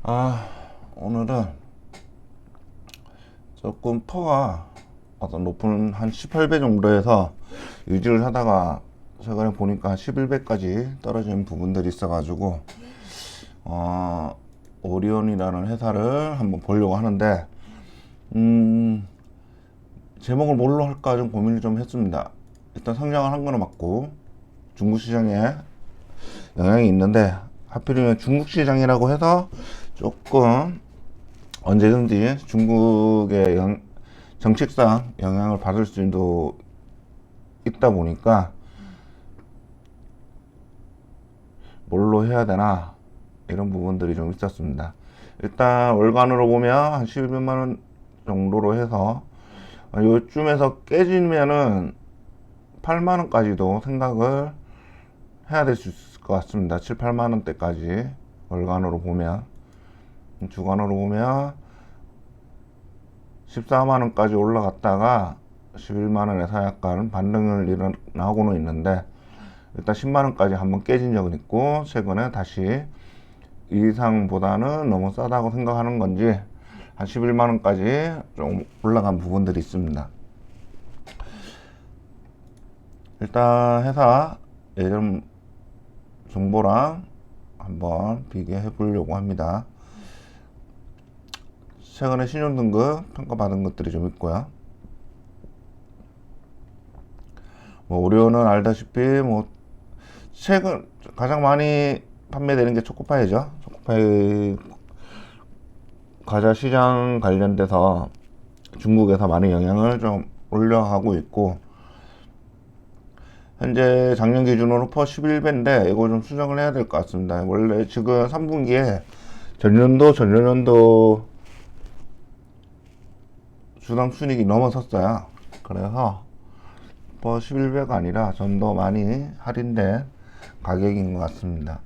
오늘은 조금 퍼가 어떤 높은 한 18배 정도에서 유지를 하다가 최근에 보니까 한 11배까지 떨어진 부분들이 있어가지고 오리온이라는 회사를 한번 보려고 하는데 제목을 뭘로 할까 좀 고민을 좀 했습니다. 일단 성장을 한 거는 맞고 중국 시장에 영향이 있는데 하필이면 중국 시장이라고 해서 조금 언제든지 중국의 정책상 영향을 받을 수도 있다 보니까 뭘로 해야 되나 이런 부분들이 좀 있었습니다. 일단 월간으로 보면 한 11만원 정도로 해서 요쯤에서 깨지면은 8만원까지도 생각을 해야 될 수 있을 것 같습니다. 7, 8만원대까지 월간으로 보면, 주간으로 보면 14만원까지 올라갔다가 11만원에서 약간 반등을 일어나고는 있는데, 일단 10만원까지 한번 깨진 적은 있고, 최근에 다시 이상보다는 너무 싸다고 생각하는 건지 한 11만원까지 좀 올라간 부분들이 있습니다. 일단 회사 예전 정보랑 한번 비교해 보려고 합니다. 최근에 신용등급 평가받은 것들이 좀 있고요. 오리온은 알다시피 최근 가장 많이 판매되는 게 초코파이죠. 초코파이 과자 시장 관련돼서 중국에서 많이 영향을 좀 올려가고 있고, 현재 작년 기준으로 퍼 11배인데 이거 좀 수정을 해야 될 것 같습니다. 원래 지금 3분기에 전년도 주당 순익이 넘어섰어요. 그래서 퍼 11배가 아니라 좀 더 많이 할인된 가격인 것 같습니다.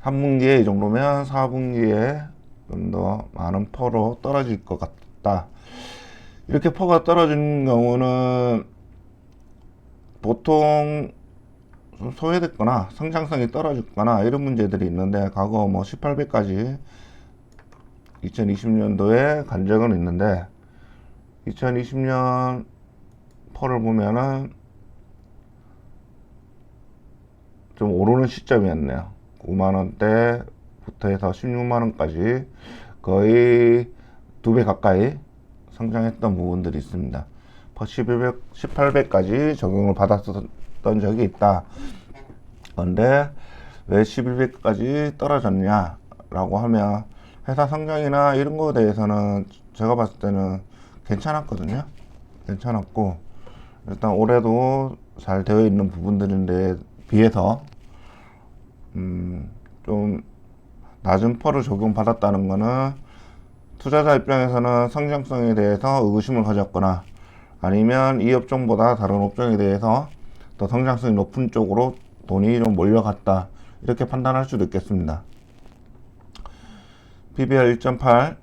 3분기에 이 정도면 4분기에 좀 더 많은 퍼로 떨어질 것 같다. 이렇게 퍼가 떨어지는 경우는 보통 소외됐거나 성장성이 떨어졌거나 이런 문제들이 있는데, 과거 18배까지 2020년도에 간 적은 있는데 2020년 퍼를 보면은 좀 오르는 시점이었네요. 9만원대부터 해서 16만원까지 거의 2배 가까이 성장했던 부분들이 있습니다. 퍼 18배까지 적용을 받았었던 적이 있다. 그런데 왜 11배까지 떨어졌냐 라고 하면, 회사 성장이나 이런 거에 대해서는 제가 봤을 때는 괜찮았거든요. 괜찮았고, 일단 올해도 잘 되어 있는 부분들인데 비해서 좀 낮은 펄을 적용받았다는 거는 투자자 입장에서는 성장성에 대해서 의구심을 가졌거나, 아니면 이 업종보다 다른 업종에 대해서 더 성장성이 높은 쪽으로 돈이 좀 몰려갔다, 이렇게 판단할 수도 있겠습니다. PBR 1.8,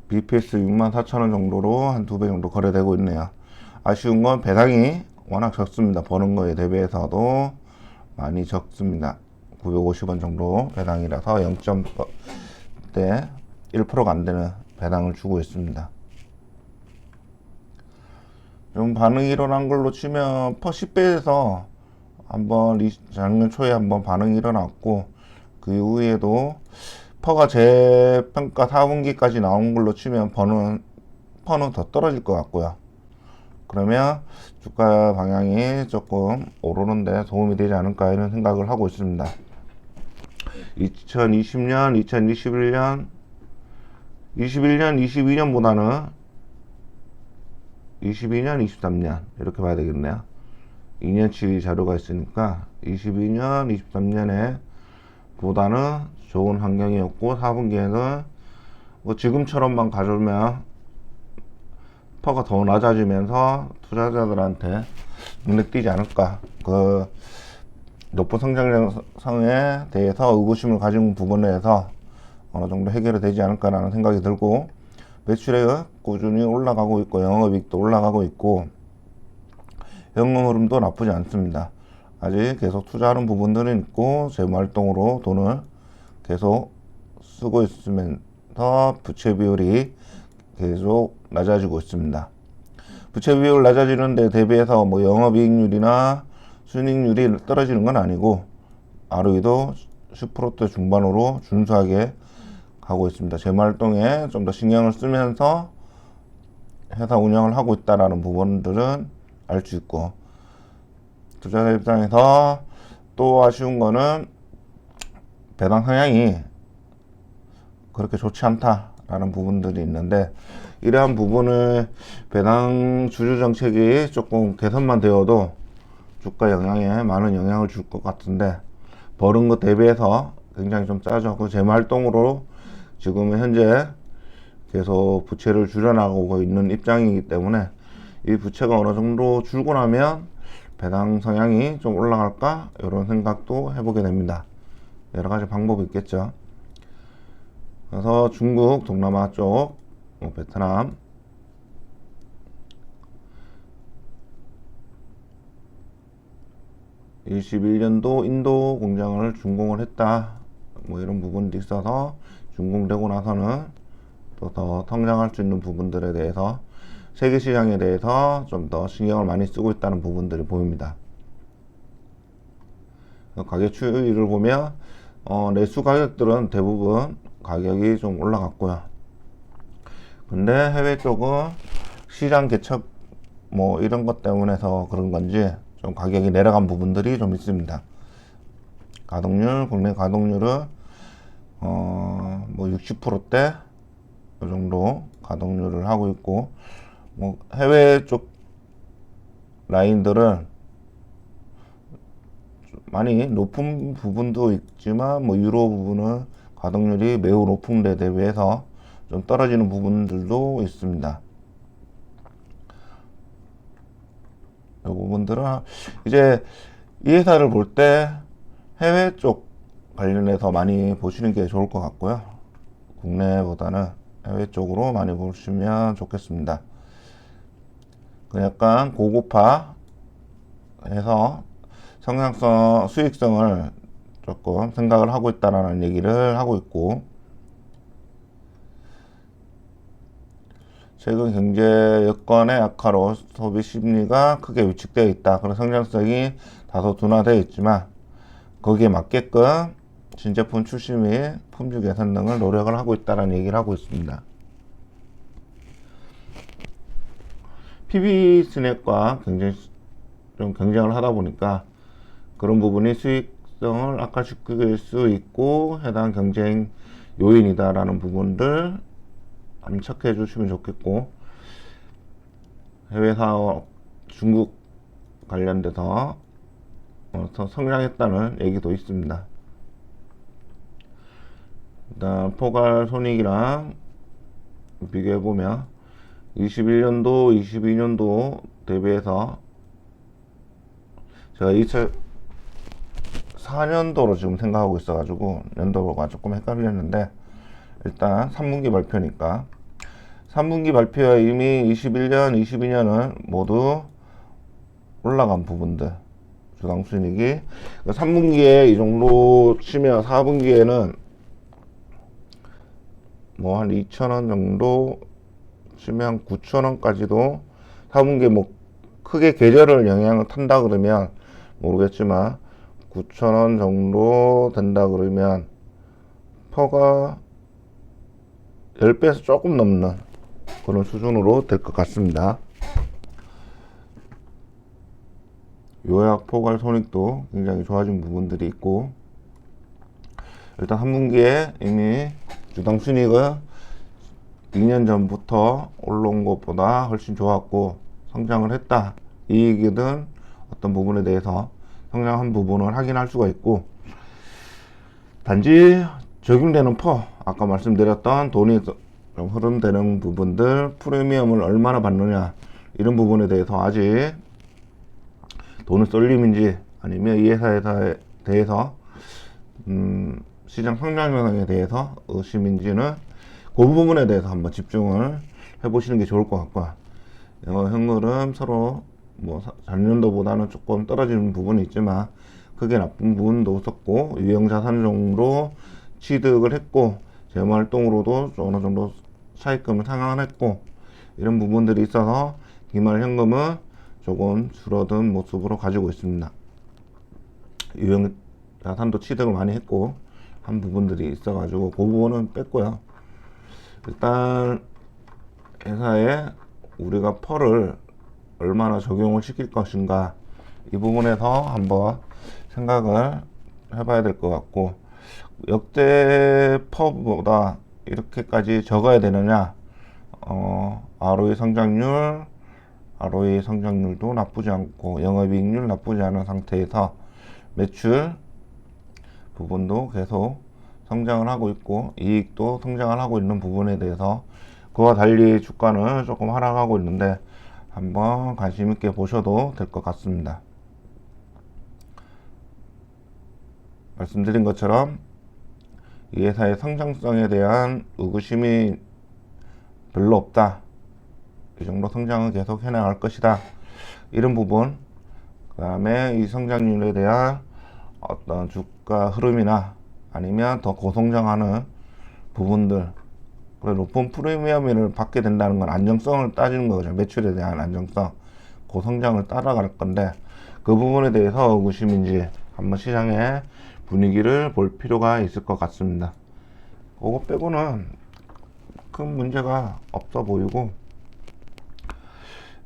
BPS 64,000원 정도로 한 2배 정도 거래되고 있네요. 아쉬운 건 배당이 워낙 적습니다. 버는 거에 대비해서도 많이 적습니다. 950원 정도 배당이라서 0.대 1%가 안 되는 배당을 주고 있습니다. 좀 반응이 일어난 걸로 치면 퍼 10배에서 한번 작년 초에 한번 반응이 일어났고, 그 이후에도 퍼가 재평가 4분기까지 나온 걸로 치면 퍼는 더 떨어질 것 같고요. 그러면 주가 방향이 조금 오르는데 도움이 되지 않을까 이런 생각을 하고 있습니다. 2020년, 2021년, 22년보다는 22년, 23년 이렇게 봐야 되겠네요. 2년치 자료가 있으니까 22년, 23년에 보다는 좋은 환경이었고, 4분기에는 지금처럼만 가져오면 퍼가 더 낮아지면서 투자자들한테 눈에 띄지 않을까. 그 높은 성장성에 대해서 의구심을 가진 부분에서 어느 정도 해결이 되지 않을까라는 생각이 들고, 매출액 꾸준히 올라가고 있고 영업이익도 올라가고 있고 현금 흐름도 나쁘지 않습니다. 아직 계속 투자하는 부분들은 있고 재무활동으로 돈을 계속 쓰고 있으면서 부채 비율이 계속 낮아지고 있습니다. 부채 비율 낮아지는 데 대비해서 뭐 영업이익률이나 순이익률이 떨어지는 건 아니고 ROE도 10%대 중반으로 준수하게 가고 있습니다. 재무활동에 좀 더 신경을 쓰면서 회사 운영을 하고 있다라는 부분들은 알 수 있고, 투자자 입장에서 또 아쉬운 거는 배당 성향이 그렇게 좋지 않다라는 부분들이 있는데, 이러한 부분을 배당 주주 정책이 조금 개선만 되어도 주가 영향에 많은 영향을 줄 것 같은데, 벌은 것 대비해서 굉장히 좀 짜져고 재무활동으로 지금 현재 계속 부채를 줄여나가고 있는 입장이기 때문에 이 부채가 어느 정도 줄고 나면 배당 성향이 좀 올라갈까 이런 생각도 해보게 됩니다. 여러 가지 방법이 있겠죠. 그래서 중국, 동남아 쪽, 베트남, 21년도 인도 공장을 준공을 했다, 뭐 이런 부분도 있어서 준공되고 나서는 또 더 성장할 수 있는 부분들에 대해서 세계 시장에 대해서 좀 더 신경을 많이 쓰고 있다는 부분들이 보입니다. 가격 추이를 보면 내수 가격들은 대부분 가격이 좀 올라갔고요. 근데 해외 쪽은 시장 개척 뭐 이런 것 때문에서 그런 건지 좀 가격이 내려간 부분들이 좀 있습니다. 가동률, 국내 가동률은 뭐 60%대 이 정도 가동률을 하고 있고, 뭐 해외 쪽 라인들은 많이 높은 부분도 있지만 뭐 유로 부분은 가동률이 매우 높은 데 대비해서 좀 떨어지는 부분들도 있습니다. 이 부분들은 이제 이 회사를 볼 때 해외 쪽 관련해서 많이 보시는 게 좋을 것 같고요. 국내보다는 해외 쪽으로 많이 보시면 좋겠습니다. 약간 고급화 해서 성장성, 수익성을 조금 생각을 하고 있다라는 얘기를 하고 있고, 최근 경제 여건의 악화로 소비 심리가 크게 위축되어 있다. 그런 성장성이 다소 둔화되어 있지만 거기에 맞게끔 신제품 출시 및 품질 개선 등을 노력을 하고 있다는 얘기를 하고 있습니다. PB 스낵과 굉장히 좀 경쟁을 하다 보니까 그런 부분이 수익성을 악화시킬 수 있고 해당 경쟁 요인이다라는 부분들 한번 체크해 주시면 좋겠고, 해외 사업 중국 관련돼서 성장했다는 얘기도 있습니다. 일단 포괄 손익이랑 비교해 보면 21년도, 22년도 대비해서 제가 2004년도로 지금 생각하고 있어가지고 연도가 조금 헷갈렸는데, 일단 3분기 발표니까 3분기 발표에 이미 21년, 22년은 모두 올라간 부분들, 주당순이익이 3분기에 이 정도 치면 4분기에는 뭐 한 2,000원 정도 치면 9,000원까지도 4분기에 뭐 크게 계절을 영향을 탄다 그러면 모르겠지만 9,000원 정도 된다 그러면 퍼가 10배에서 조금 넘는 그런 수준으로 될 것 같습니다. 요약 포괄 손익도 굉장히 좋아진 부분들이 있고, 일단 한 분기에 이미 주당 순이익은 2년 전부터 올라온 것보다 훨씬 좋았고 성장을 했다, 이익이든 어떤 부분에 대해서 성장한 부분을 확인할 수가 있고, 단지 적용되는 아까 말씀드렸던 돈이 좀 흐름되는 부분들, 프리미엄을 얼마나 받느냐 이런 부분에 대해서 아직 돈을 쏠림인지 아니면 이 회사에 대해서 시장 성장 현상에 대해서 의심인지는 그 부분에 대해서 한번 집중을 해보시는 게 좋을 것 같고요. 현금흐름 서로 뭐 작년도보다는 조금 떨어지는 부분이 있지만 크게 나쁜 부분도 없었고 유형자산 정도 취득을 했고, 재무활동으로도 어느 정도 차입금을 상환했고, 이런 부분들이 있어서 기말 현금은 조금 줄어든 모습으로 가지고 있습니다. 유형 자산도 취득을 많이 했고 한 부분들이 있어가지고 그 부분은 뺐고요. 일단 회사에 우리가 펄을 얼마나 적용을 시킬 것인가, 이 부분에서 한번 생각을 해봐야 될 것 같고, 역대 펄보다 이렇게까지 적어야 되느냐, ROE 성장률도 나쁘지 않고 영업이익률 나쁘지 않은 상태에서 매출 부분도 계속 성장을 하고 있고 이익도 성장을 하고 있는 부분에 대해서 그와 달리 주가는 조금 하락하고 있는데 한번 관심 있게 보셔도 될 것 같습니다. 말씀드린 것처럼 이 회사의 성장성에 대한 의구심이 별로 없다, 이 정도 성장은 계속 해나갈 것이다, 이런 부분, 그 다음에 이 성장률에 대한 어떤 주가 흐름이나 아니면 더 고성장하는 부분들, 높은 프리미엄을 받게 된다는 건 안정성을 따지는 거죠. 매출에 대한 안정성, 고성장을 따라갈 건데 그 부분에 대해서 의구심인지 한번 시장의 분위기를 볼 필요가 있을 것 같습니다. 그거 빼고는 큰 문제가 없어 보이고,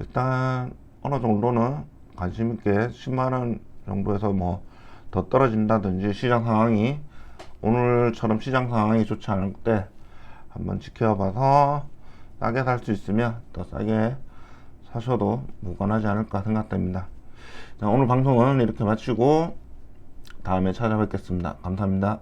일단 어느 정도는 관심 있게 10만원 정도에서 뭐 더 떨어진다든지 시장 상황이 오늘처럼 시장 상황이 좋지 않을 때 한번 지켜봐서 싸게 살 수 있으면 더 싸게 사셔도 무관하지 않을까 생각됩니다. 자, 오늘 방송은 이렇게 마치고 다음에 찾아뵙겠습니다. 감사합니다.